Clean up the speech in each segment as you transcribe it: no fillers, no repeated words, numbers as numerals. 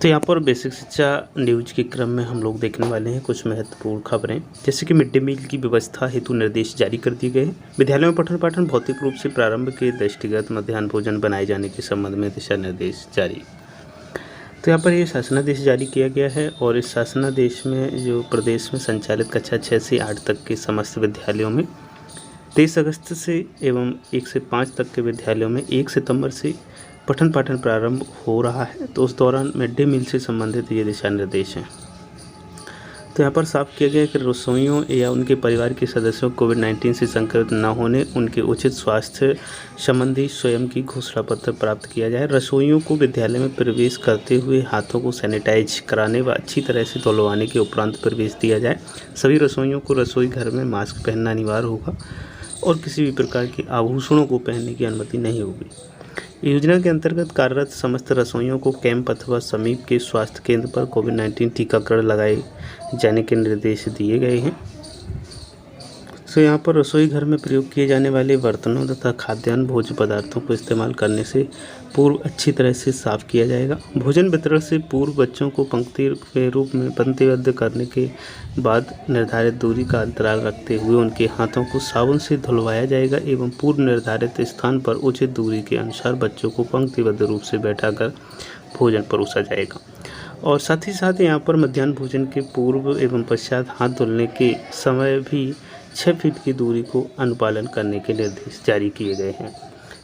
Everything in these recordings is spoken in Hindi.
तो यहाँ पर बेसिक शिक्षा न्यूज के क्रम में हम लोग देखने वाले हैं कुछ महत्वपूर्ण खबरें, जैसे कि मिड डे मील की व्यवस्था हेतु निर्देश जारी कर दिए गए हैं। विद्यालयों में पठन पाठन भौतिक रूप से प्रारंभ के दृष्टिगत मध्याह्न भोजन बनाए जाने के संबंध में दिशा निर्देश जारी। तो यहाँ पर ये शासनादेश जारी किया गया है और इस शासनादेश में जो प्रदेश में संचालित कक्षा 6 से 8 तक के समस्त विद्यालयों में 23 अगस्त से एवं 1 से 5 तक के विद्यालयों में 1 सितंबर से पठन पाठन प्रारंभ हो रहा है। तो उस दौरान मिड डे मील से संबंधित ये दिशा निर्देश हैं। तो यहाँ पर साफ किया गया है कि रसोइयों या उनके परिवार के सदस्यों को कोविड-19 से संक्रमित न होने उनके उचित स्वास्थ्य संबंधी स्वयं की घोषणा पत्र प्राप्त किया जाए। रसोइयों को विद्यालय में प्रवेश करते हुए हाथों को सैनिटाइज कराने व अच्छी तरह से धुलवाने के उपरांत प्रवेश दिया जाए। सभी रसोइयों को रसोई घर में मास्क पहनना अनिवार्य होगा और किसी भी प्रकार के आभूषणों को पहनने की अनुमति नहीं होगी। योजना के अंतर्गत कार्यरत समस्त रसोइयों को कैंप अथवा समीप के स्वास्थ्य केंद्र पर कोविड-19 टीकाकरण लगाए जाने के निर्देश दिए गए हैं। तो यहाँ पर रसोई घर में प्रयोग किए जाने वाले बर्तनों तथा खाद्यान्न भोज्य पदार्थों को इस्तेमाल करने से पूर्व अच्छी तरह से साफ किया जाएगा। भोजन वितरण से पूर्व बच्चों को पंक्ति के रूप में पंक्तिबद्ध करने के बाद निर्धारित दूरी का अंतराल रखते हुए उनके हाथों को साबुन से धुलवाया जाएगा एवं पूर्व निर्धारित स्थान पर उचित दूरी के अनुसार बच्चों को पंक्तिबद्ध रूप से बैठाकर भोजन परोसा जाएगा। और साथ ही साथ यहाँ पर मध्याह्न भोजन के पूर्व एवं पश्चात हाथ धुलने के समय भी 6 फीट की दूरी को अनुपालन करने के निर्देश जारी किए गए हैं।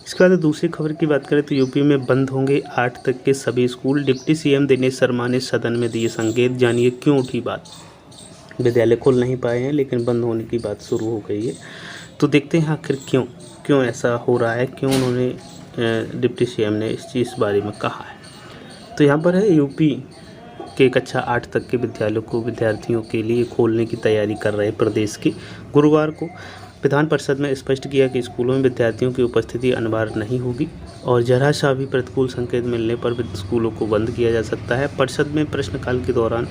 इसके बाद दूसरी खबर की बात करें तो यूपी में बंद होंगे 8 तक के सभी school. Deputy CM Dinesh Sharma ने सदन में दिए संकेत, जानिए क्यों उठी बात। विद्यालय खुल नहीं पाए हैं लेकिन बंद होने की बात शुरू हो गई है, तो देखते हैं आखिर क्यों ऐसा हो रहा है, क्यों उन्होंने डिप्टी सीएम ने इस बारे में कहा है। तो यहाँ पर है यूपी के कक्षा 8 तक के विद्यालयों को विद्यार्थियों के लिए खोलने की तैयारी कर रहे प्रदेश के। गुरुवार को विधान परिषद में स्पष्ट किया कि स्कूलों में विद्यार्थियों की उपस्थिति अनिवार्य नहीं होगी और जरा सा भी प्रतिकूल संकेत मिलने पर स्कूलों को बंद किया जा सकता है। परिषद में प्रश्नकाल के दौरान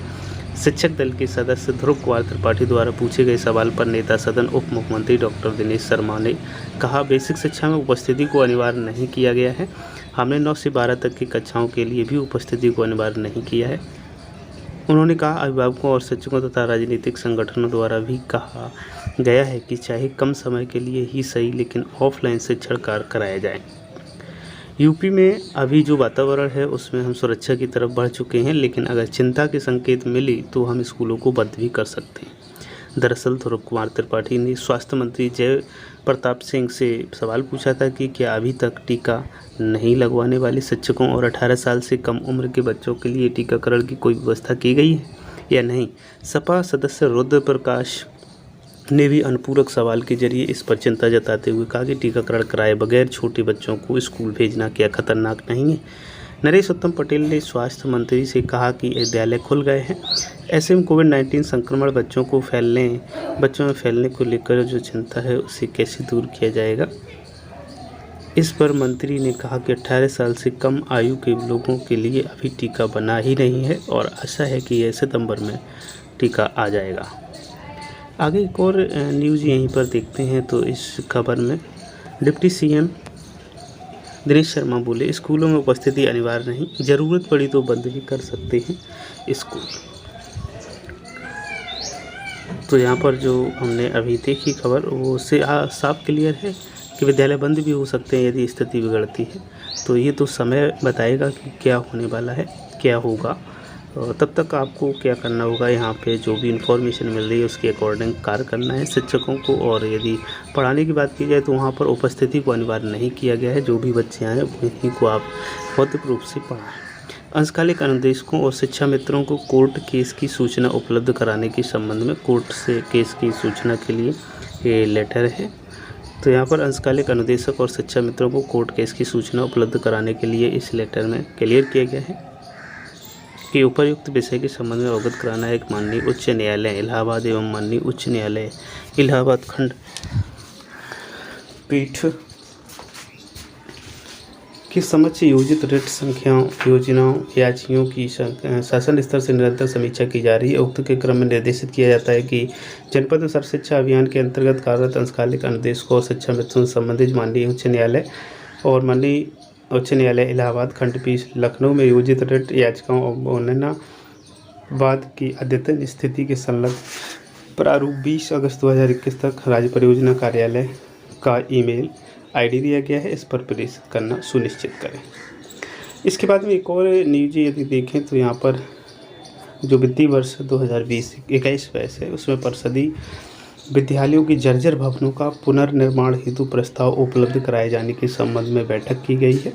शिक्षक दल के सदस्य ध्रुव कुमार त्रिपाठी द्वारा पूछे गए सवाल पर नेता सदन उप मुख्यमंत्री डॉक्टर दिनेश शर्मा ने कहा, बेसिक शिक्षा में उपस्थिति को अनिवार्य नहीं किया गया है। हमने 9 से 12 तक की कक्षाओं के लिए भी उपस्थिति को अनिवार्य नहीं किया है। उन्होंने कहा, अभिभावकों और शिक्षकों तथा राजनीतिक संगठनों द्वारा भी कहा गया है कि चाहे कम समय के लिए ही सही लेकिन ऑफलाइन शिक्षण कार्य कराया जाए। यूपी में अभी जो वातावरण है उसमें हम सुरक्षा की तरफ बढ़ चुके हैं, लेकिन अगर चिंता के संकेत मिले तो हम स्कूलों को बंद भी कर सकते हैं। दरअसल ध्रुव कुमार त्रिपाठी ने स्वास्थ्य मंत्री जय प्रताप सिंह से सवाल पूछा था कि क्या अभी तक टीका नहीं लगवाने वाले शिक्षकों और 18 साल से कम उम्र के बच्चों के लिए टीकाकरण की कोई व्यवस्था की गई है या नहीं। सपा सदस्य रुद्र प्रकाश ने भी अनुपूरक सवाल के जरिए इस पर चिंता जताते हुए कहा कि टीकाकरण कराए बगैर छोटे बच्चों को स्कूल भेजना क्या खतरनाक नहीं है। नरेश उत्तम पटेल ने स्वास्थ्य मंत्री से कहा कि विद्यालय खुल गए हैं, ऐसे में कोविड-19 संक्रमण बच्चों में फैलने को लेकर जो चिंता है उसे कैसे दूर किया जाएगा। इस पर मंत्री ने कहा कि 18 साल से कम आयु के लोगों के लिए अभी टीका बना ही नहीं है और आशा है कि यह सितंबर में टीका आ जाएगा। आगे एक और न्यूज़ यहीं पर देखते हैं। तो इस खबर में डिप्टी सीएम दिनेश शर्मा बोले, स्कूलों में उपस्थिति अनिवार्य नहीं, ज़रूरत पड़ी तो बंद भी कर सकते हैं स्कूल। तो यहाँ पर जो हमने अभी देखी खबर वो उससे साफ क्लियर है कि विद्यालय बंद भी हो सकते हैं यदि स्थिति बिगड़ती है। तो ये तो समय बताएगा कि क्या होने वाला है, क्या होगा। तब तक आपको क्या करना होगा, यहाँ पे जो भी इन्फॉर्मेशन मिल रही है उसके अकॉर्डिंग कार्य करना है शिक्षकों को। और यदि पढ़ाने की बात की जाए तो वहाँ पर उपस्थिति को अनिवार्य नहीं किया गया है, जो भी बच्चे आए उन्हीं को आप भौतिक रूप से पढ़ाएं। अंशकालिक अनुदेशकों और शिक्षा मित्रों को कोर्ट केस की सूचना उपलब्ध कराने के संबंध में कोर्ट से केस की सूचना के लिए ये लेटर है। तो यहाँ पर अंशकालिक अनुदेशक और शिक्षा मित्रों को कोर्ट केस की सूचना उपलब्ध कराने के लिए इस लेटर में क्लियर किया गया है कि उपर्युक्त विषय के संबंध में अवगत कराना है एक माननीय उच्च न्यायालय इलाहाबाद एवं माननीय उच्च न्यायालय इलाहाबाद खंड पीठ के समक्ष योजित रिट संख्याओं योजनाओं याचियों की शासन स्तर से निरंतर समीक्षा की जा रही है। उक्त के क्रम में निर्देशित किया जाता है कि जनपद सर्व शिक्षा अभियान के अंतर्गत कार्यरत अंशकालिक अनुदेशकों और शिक्षा मित्रों से संबंधित माननीय उच्च न्यायालय और माननीय उच्च न्यायालय इलाहाबाद खंडपीठ लखनऊ में योजित रिट याचिकाओं अवमाननावाद की अद्यतन स्थिति के संलग्न प्रारूप 20 अगस्त 2021 तक राज्य परियोजना कार्यालय का ईमेल आईडी दिया गया है, इस पर प्रेषित करना सुनिश्चित करें। इसके बाद में एक और न्यूज यदि देखें तो यहाँ पर जो वित्तीय वर्ष 2020-21 वैसे है उसमें परिषदीय विद्यालयों की जर्जर भवनों का पुनर्निर्माण हेतु प्रस्ताव उपलब्ध कराए जाने के संबंध में बैठक की गई है।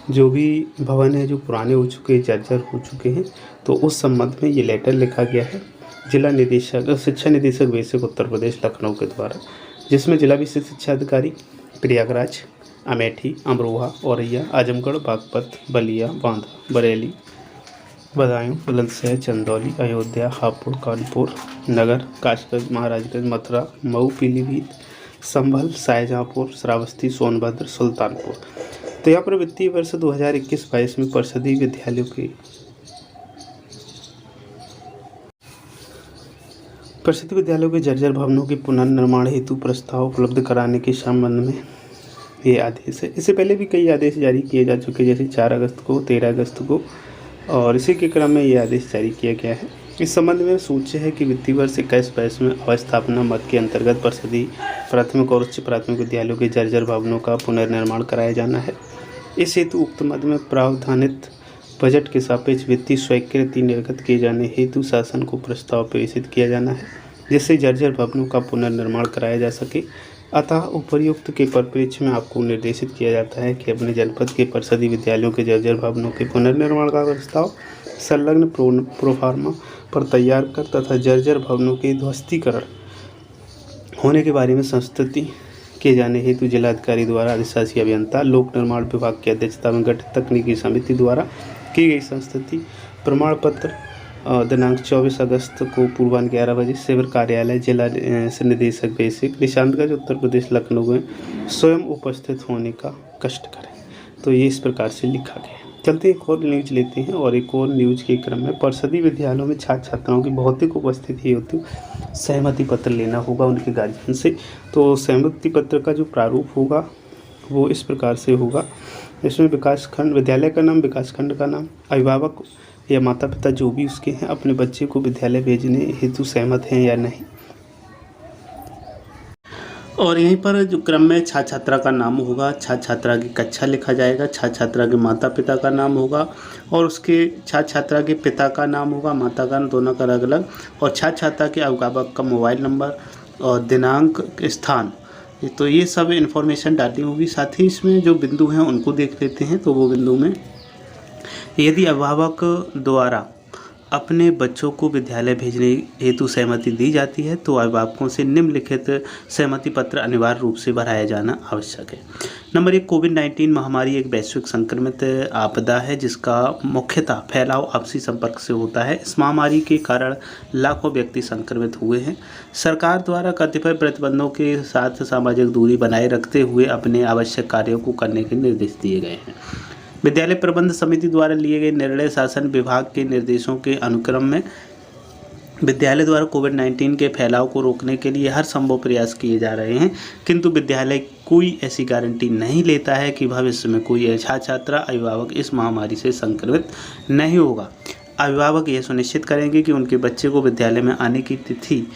जो भी भवन है जो पुराने हो चुके हैं, जर्जर हो चुके हैं, तो उस संबंध में ये लेटर लिखा गया है जिला निदेशक शिक्षा निदेशक बेसिक उत्तर प्रदेश लखनऊ के द्वारा, जिसमें जिला विशेष शिक्षा अधिकारी प्रयागराज, अमेठी, अमरोहा, औरैया, आजमगढ़, बागपत, बलिया, बांदा, बरेली, बदायूं, बुलंदशहर, चंदौली, अयोध्या, हापुड़, कानपुर नगर, कासगंज, महाराजगंज, मथुरा, मऊ, पीलीभीत, संभल, शाहजहाँपुर, श्रावस्ती, सोनभद्र, सुल्तानपुर। तो यहाँ पर वित्तीय वर्ष 2021-22 में परिषदीय विद्यालयों के जर्जर भवनों के पुनर्निर्माण हेतु प्रस्ताव उपलब्ध कराने के संबंध में ये आदेश है। इससे पहले भी कई आदेश जारी किए जा चुके, जैसे 4 अगस्त को, 13 अगस्त को, और इसी के क्रम में ये आदेश जारी किया गया है। इस संबंध में सूच्य है कि वित्तीय वर्ष 21-22 में अवस्थापना मद के अंतर्गत परिषदीय प्राथमिक और उच्च प्राथमिक विद्यालयों के जर्जर भवनों का पुनर्निर्माण कराया जाना है। इस हेतु उक्त मद में प्रावधानित बजट के सापेक्ष वित्तीय स्वीकृति निर्गत किए जाने हेतु शासन को प्रस्ताव प्रेषित किया जाना है, जिससे जर्जर भवनों का पुनर्निर्माण कराया जा सके। अतः उपर्युक्त के परिप्रेक्ष्य में आपको निर्देशित किया जाता है कि अपने जनपद के परिषदीय विद्यालयों के जर्जर भवनों के पुनर्निर्माण का प्रस्ताव संलग्न प्रोफार्मा पर तैयार कर तथा जर्जर भवनों के ध्वस्तीकरण होने के बारे में संस्तुति किए जाने हेतु जिलाधिकारी द्वारा अधिशासी अभियंता लोक निर्माण विभाग की अध्यक्षता में गठित तकनीकी समिति द्वारा की गई संस्तुति प्रमाण पत्र दिनांक 24 अगस्त को पूर्वाह्न 11 बजे शिविर कार्यालय जिला निदेशक बेसिक निशांतगंज उत्तर प्रदेश लखनऊ में स्वयं उपस्थित होने का कष्ट करें। तो ये इस प्रकार से लिखा गया है। चलते एक और न्यूज लेते हैं, और एक और न्यूज के क्रम में परिषदीय विद्यालयों में छात्र छात्राओं की भौतिक उपस्थिति हेतु सहमति पत्र लेना होगा उनके गार्जियन से। तो सहमति पत्र का जो प्रारूप होगा वो इस प्रकार से होगा। इसमें विकासखंड, विद्यालय का नाम, विकासखंड का नाम, अभिभावक या माता पिता जो भी उसके हैं अपने बच्चे को विद्यालय भेजने हेतु सहमत हैं या नहीं, और यहीं पर जो क्रम में छात्र छात्रा का नाम होगा, छात्र छात्रा की कक्षा लिखा जाएगा, छात्र छात्रा के माता पिता का नाम होगा, और उसके छात्र छात्रा के पिता का नाम होगा, माता का, दोनों का अलग अलग, और छात्र छात्रा के अभिभावक का मोबाइल नंबर और दिनांक, स्थान। तो ये सब इन्फॉर्मेशन डालनी होगी। साथ ही इसमें जो बिंदु हैं उनको देख लेते हैं। तो वो बिंदु में यदि अभिभावक द्वारा अपने बच्चों को विद्यालय भेजने हेतु सहमति दी जाती है तो अभिभावकों से निम्नलिखित सहमति पत्र अनिवार्य रूप से भराया जाना आवश्यक है। नंबर 1, कोविड-19 महामारी एक वैश्विक संक्रमित आपदा है जिसका मुख्यतः फैलाव आपसी संपर्क से होता है। इस महामारी के कारण लाखों व्यक्ति संक्रमित हुए हैं। सरकार द्वारा कतिपय प्रतिबंधों के साथ सामाजिक दूरी बनाए रखते हुए अपने आवश्यक कार्यों को करने के निर्देश दिए गए हैं। विद्यालय प्रबंध समिति द्वारा लिए गए निर्णय शासन विभाग के निर्देशों के अनुक्रम में विद्यालय द्वारा कोविड-19 के फैलाव को रोकने के लिए हर संभव प्रयास किए जा रहे हैं, किंतु विद्यालय कोई ऐसी गारंटी नहीं लेता है कि भविष्य में कोई छात्र छात्रा अभिभावक इस महामारी से संक्रमित नहीं होगा। अभिभावक यह सुनिश्चित करेंगे कि उनके बच्चे को विद्यालय में आने की तिथि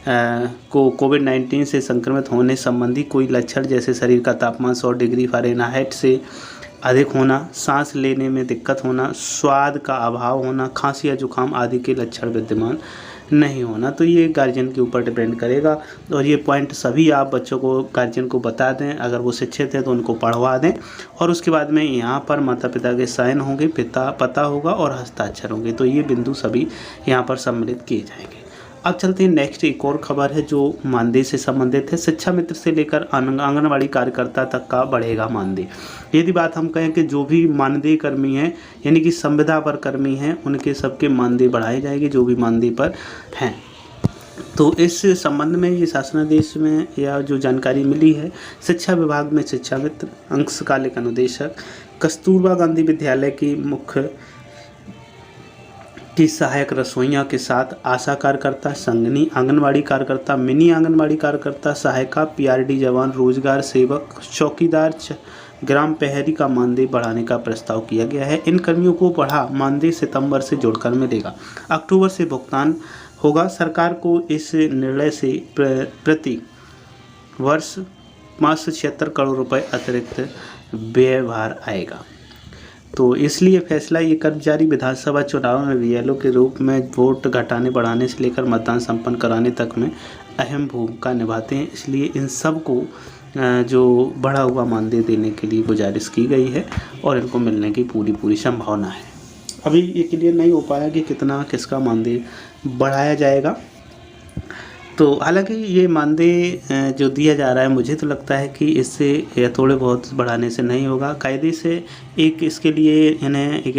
को कोविड-19 से संक्रमित होने संबंधी कोई लक्षण जैसे शरीर का तापमान 100 डिग्री फ़ारेनहाइट से अधिक होना, सांस लेने में दिक्कत होना, स्वाद का अभाव होना, खांसी या जुकाम आदि के लक्षण विद्यमान नहीं होना। तो ये गार्जियन के ऊपर डिपेंड करेगा, और ये पॉइंट सभी आप बच्चों को, गार्जियन को बता दें। अगर वो शिक्षित हैं तो उनको पढ़वा दें, और उसके बाद में यहाँ पर माता पिता के साइन होंगे, पता होगा और हस्ताक्षर होंगे। तो ये बिंदु सभी यहाँ पर सम्मिलित किए जाएंगे। अब चलते हैं नेक्स्ट, एक और खबर है जो मानदेय से संबंधित है। शिक्षा मित्र से लेकर आंगनवाड़ी कार्यकर्ता तक का बढ़ेगा मानदेय। यदि बात हम कहें कि जो भी मानदेय कर्मी हैं यानी कि संविदा पर कर्मी हैं उनके सबके मानदेय बढ़ाए जाएंगे जो भी मानदेय पर हैं। तो इस संबंध में ये शासनादेश में या जो जानकारी मिली है, शिक्षा विभाग में शिक्षा मित्र, अंशकालिक अनुदेशक, कस्तूरबा गांधी विद्यालय की मुख्य की सहायक रसोइया के साथ आशा कार्यकर्ता, संगनी आंगनवाड़ी कार्यकर्ता, मिनी आंगनवाड़ी कार्यकर्ता, सहायिका, पीआरडी जवान, रोजगार सेवक, चौकीदार, ग्राम प्रहरी का मानदेय बढ़ाने का प्रस्ताव किया गया है। इन कर्मियों को बढ़ा मानदेय सितंबर से जोड़कर मिलेगा, अक्टूबर से भुगतान होगा। सरकार को इस निर्णय से प्रति वर्ष 576 करोड़ रुपए अतिरिक्त व्ययभार आएगा। तो इसलिए फैसला ये कर्मचारी विधानसभा चुनाव में बीएलओ के रूप में वोट घटाने बढ़ाने से लेकर मतदान संपन्न कराने तक में अहम भूमिका निभाते हैं। इसलिए इन सब को जो बढ़ा हुआ मानदेय देने के लिए गुजारिश की गई है और इनको मिलने की पूरी संभावना है। अभी ये क्लियर नहीं हो पाया कि कितना किसका मानदेय बढ़ाया जाएगा। तो हालांकि ये मानदेय जो दिया जा रहा है, मुझे तो लगता है कि इससे थोड़े बहुत बढ़ाने से नहीं होगा। कायदे से एक इसके लिए इन्हें एक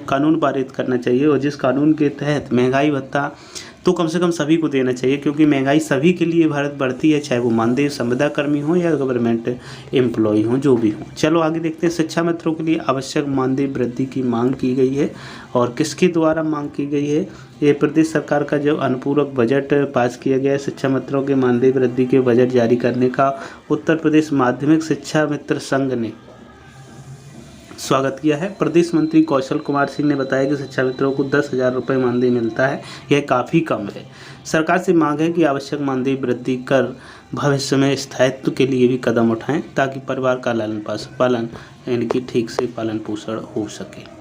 कानून पारित करना चाहिए, और जिस कानून के तहत महंगाई भत्ता तो कम से कम सभी को देना चाहिए, क्योंकि महंगाई सभी के लिए भारत बढ़ती है, चाहे वो मानदेय संविदा कर्मी हो या गवर्नमेंट एम्प्लॉय हो, जो भी हो। चलो आगे देखते हैं। शिक्षा मित्रों के लिए आवश्यक मानदेय वृद्धि की मांग की गई है, और किसके द्वारा मांग की गई है? ये प्रदेश सरकार का जो अनुपूरक बजट पास किया गया है शिक्षा मित्रों के मानदेय वृद्धि के बजट जारी करने का उत्तर प्रदेश माध्यमिक शिक्षा मित्र संघ ने स्वागत किया है। प्रदेश मंत्री कौशल कुमार सिंह ने बताया कि शिक्षा मित्रों को 10,000 रुपये मानदेय मिलता है, यह काफ़ी कम है। सरकार से मांग है कि आवश्यक मानदेय वृद्धि कर भविष्य में स्थायित्व के लिए भी कदम उठाएं, ताकि परिवार का लालन पालन इनकी ठीक से पालन पोषण हो सके।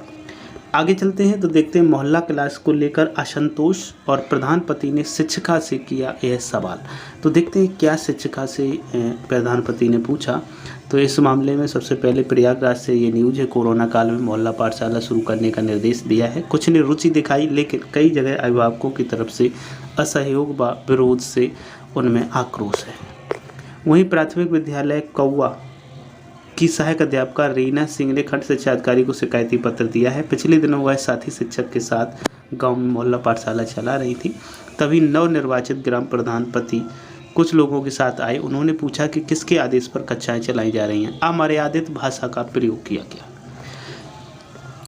आगे चलते हैं तो देखते हैं मोहल्ला क्लास को लेकर असंतोष, और प्रधान पति ने शिक्षिका से किया यह सवाल। तो देखते हैं क्या शिक्षिका से प्रधान पति ने पूछा। तो इस मामले में सबसे पहले प्रयागराज से ये न्यूज़ है। कोरोना काल में मोहल्ला पाठशाला शुरू करने का निर्देश दिया है। कुछ ने रुचि दिखाई, लेकिन कई जगह अभिभावकों की तरफ से असहयोग व विरोध से उनमें आक्रोश है। वहीं प्राथमिक विद्यालय कौवा की सहायक अध्यापिका रीना सिंह ने खंड शिक्षा अधिकारी को शिकायती पत्र दिया है। पिछले दिनों वह साथी शिक्षक के साथ गांव में मोहल्ला पाठशाला चला रही थी, तभी नवनिर्वाचित ग्राम प्रधान पति कुछ लोगों के साथ आए। उन्होंने पूछा कि किसके आदेश पर कक्षाएं चलाई जा रही हैं। अमर्यादित भाषा का प्रयोग किया गया।